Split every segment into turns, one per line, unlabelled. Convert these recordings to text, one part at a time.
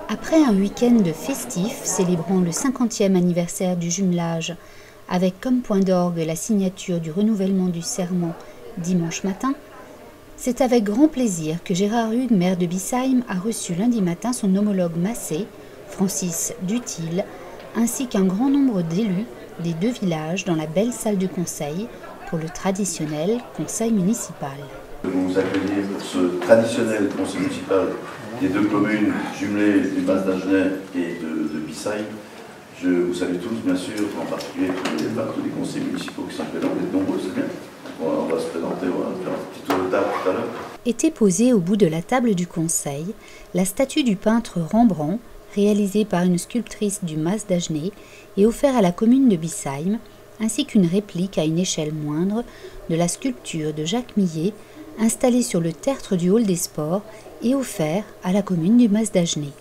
Après un week-end festif célébrant le 50e anniversaire du jumelage, avec comme point d'orgue la signature du renouvellement du serment dimanche matin, c'est avec grand plaisir que Gérard Hugues, maire de Bissheim, a reçu lundi matin son homologue massé, Francis Dutil, ainsi qu'un grand nombre d'élus des deux villages dans la belle salle du conseil pour le traditionnel conseil municipal.
Vous accueillez pour ce traditionnel conseil municipal des deux communes jumelées du Mas d'Agenais et de Bissheim. Vous savez tous, bien sûr, en particulier tous les conseils municipaux qui sont présents, vous êtes nombreux, c'est bien. On va se présenter, on va faire un petit tour de table tout à l'heure.
Était posée au bout de la table du conseil la statue du peintre Rembrandt, réalisée par une sculptrice du Mas d'Agenais et offerte à la commune de Bissheim, ainsi qu'une réplique à une échelle moindre de la sculpture de Jacques Millet, installée sur le tertre du hall des sports et offert à la commune du Mas d'Agenais.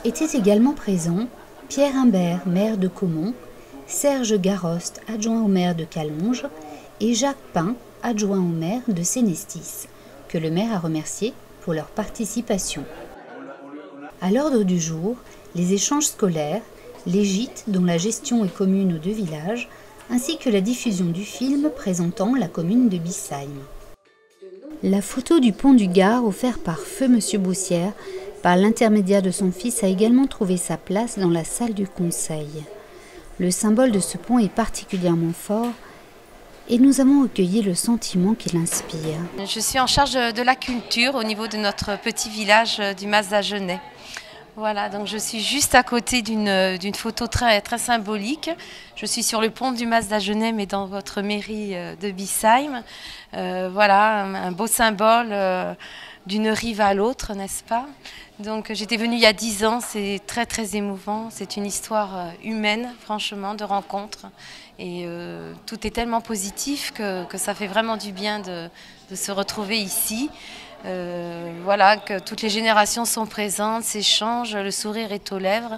Étaient également présents Pierre Imbert, maire de Caumont, Serge Garoste, adjoint au maire de Calonge, et Jacques Pin, adjoint au maire de Sénestis, que le maire a remercié pour leur participation. À l'ordre du jour, les échanges scolaires, les gîtes dont la gestion est commune aux deux villages, ainsi que la diffusion du film présentant la commune de Bissheim. La photo du pont du Gard offert par feu Monsieur Boussière, par l'intermédiaire de son fils, a également trouvé sa place dans la salle du conseil. Le symbole de ce pont est particulièrement fort et nous avons recueilli le sentiment qu'il inspire.
Je suis en charge de la culture au niveau de notre petit village du Mas d'Agenais. Voilà, donc je suis juste à côté d'une photo très, très symbolique. Je suis sur le pont du Mas d'Agenais, mais dans votre mairie de Bissheim. Voilà, un beau symbole d'une rive à l'autre, n'est-ce pas? Donc j'étais venue il y a 10 ans, c'est très très émouvant. C'est une histoire humaine, franchement, de rencontre. Et tout est tellement positif que ça fait vraiment du bien de se retrouver ici. Voilà, que toutes les générations sont présentes, s'échangent, le sourire est aux lèvres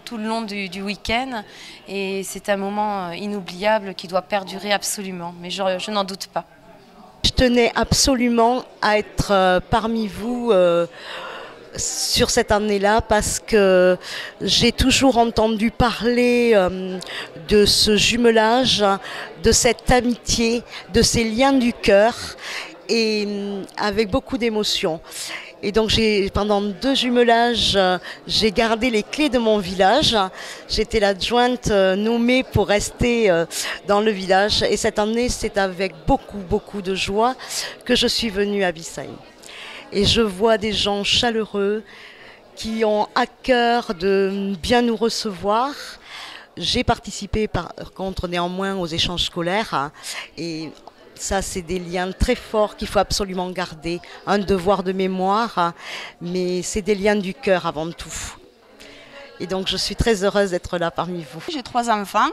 tout le long du week-end. Et c'est un moment inoubliable qui doit perdurer absolument, mais je n'en doute pas.
Je tenais absolument à être parmi vous sur cette année-là parce que j'ai toujours entendu parler de ce jumelage, de cette amitié, de ces liens du cœur, et avec beaucoup d'émotion. Et donc pendant 2 jumelages, j'ai gardé les clés de mon village. J'étais l'adjointe nommée pour rester dans le village. Et cette année, c'est avec beaucoup de joie que je suis venue à Bissheim. Et je vois des gens chaleureux qui ont à cœur de bien nous recevoir. J'ai participé par contre néanmoins aux échanges scolaires et ça, c'est des liens très forts qu'il faut absolument garder, un devoir de mémoire, mais c'est des liens du cœur avant tout. Et donc, je suis très heureuse d'être là parmi vous.
J'ai 3 enfants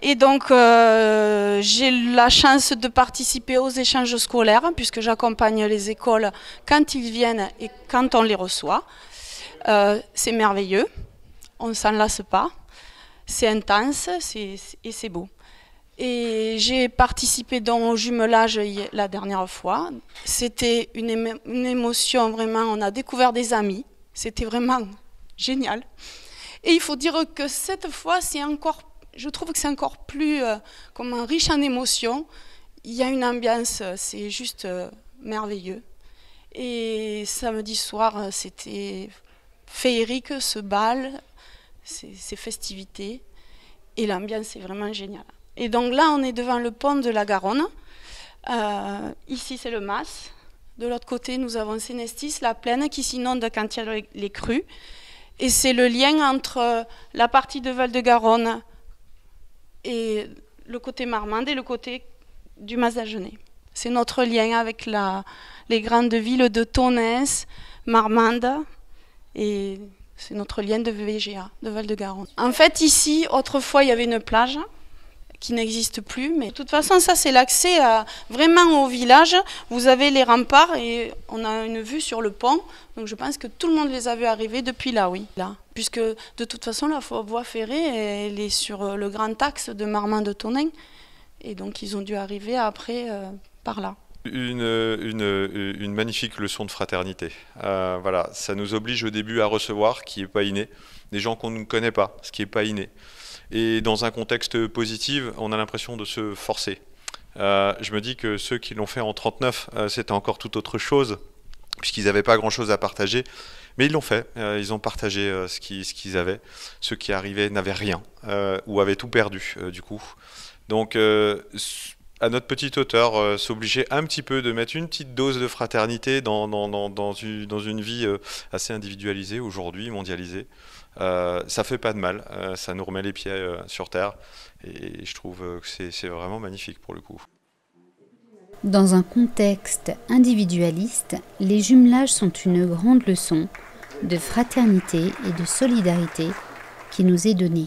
et donc j'ai la chance de participer aux échanges scolaires puisque j'accompagne les écoles quand ils viennent et quand on les reçoit. C'est merveilleux, on ne s'en lasse pas, c'est intense et c'est beau. Et j'ai participé donc au jumelage la dernière fois. C'était une émotion vraiment, on a découvert des amis, c'était vraiment génial. Et il faut dire que cette fois, je trouve que c'est encore plus riche en émotions. Il y a une ambiance, c'est juste merveilleux. Et samedi soir, c'était féerique, ce bal, ces festivités. Et l'ambiance est vraiment géniale. Et donc là, on est devant le pont de la Garonne. Ici, c'est le Mas. De l'autre côté, nous avons Sénestis, la plaine, qui s'inonde quand il y a les crues. Et c'est le lien entre la partie de Val-de-Garonne et le côté Marmande et le côté du Mas d'Agenais. C'est notre lien avec les grandes villes de Tonnes, Marmande, et c'est notre lien de VGA, de Val-de-Garonne. En fait, ici, autrefois, il y avait une plage qui n'existe plus, mais de toute façon, ça, c'est l'accès vraiment au village. Vous avez les remparts et on a une vue sur le pont, donc je pense que tout le monde les a vus arriver depuis là, oui. Là. Puisque de toute façon, la voie ferrée, elle est sur le grand axe de Marmande-Tonneins, et donc ils ont dû arriver après par là.
Une magnifique leçon de fraternité. Voilà, ça nous oblige au début à recevoir, qui n'est pas inné, des gens qu'on ne connaît pas, ce qui n'est pas inné. Et dans un contexte positif, on a l'impression de se forcer. Je me dis que ceux qui l'ont fait en 39, c'était encore tout autre chose, puisqu'ils n'avaient pas grand-chose à partager. Mais ils l'ont fait, ils ont partagé ce qu'ils avaient. Ceux qui arrivaient n'avaient rien, ou avaient tout perdu, du coup. Donc, à notre petite hauteur, s'obliger un petit peu de mettre une petite dose de fraternité dans une vie assez individualisée aujourd'hui, mondialisée. Ça fait pas de mal, ça nous remet les pieds sur terre et je trouve que c'est vraiment magnifique pour le coup.
Dans un contexte individualiste, les jumelages sont une grande leçon de fraternité et de solidarité qui nous est donnée.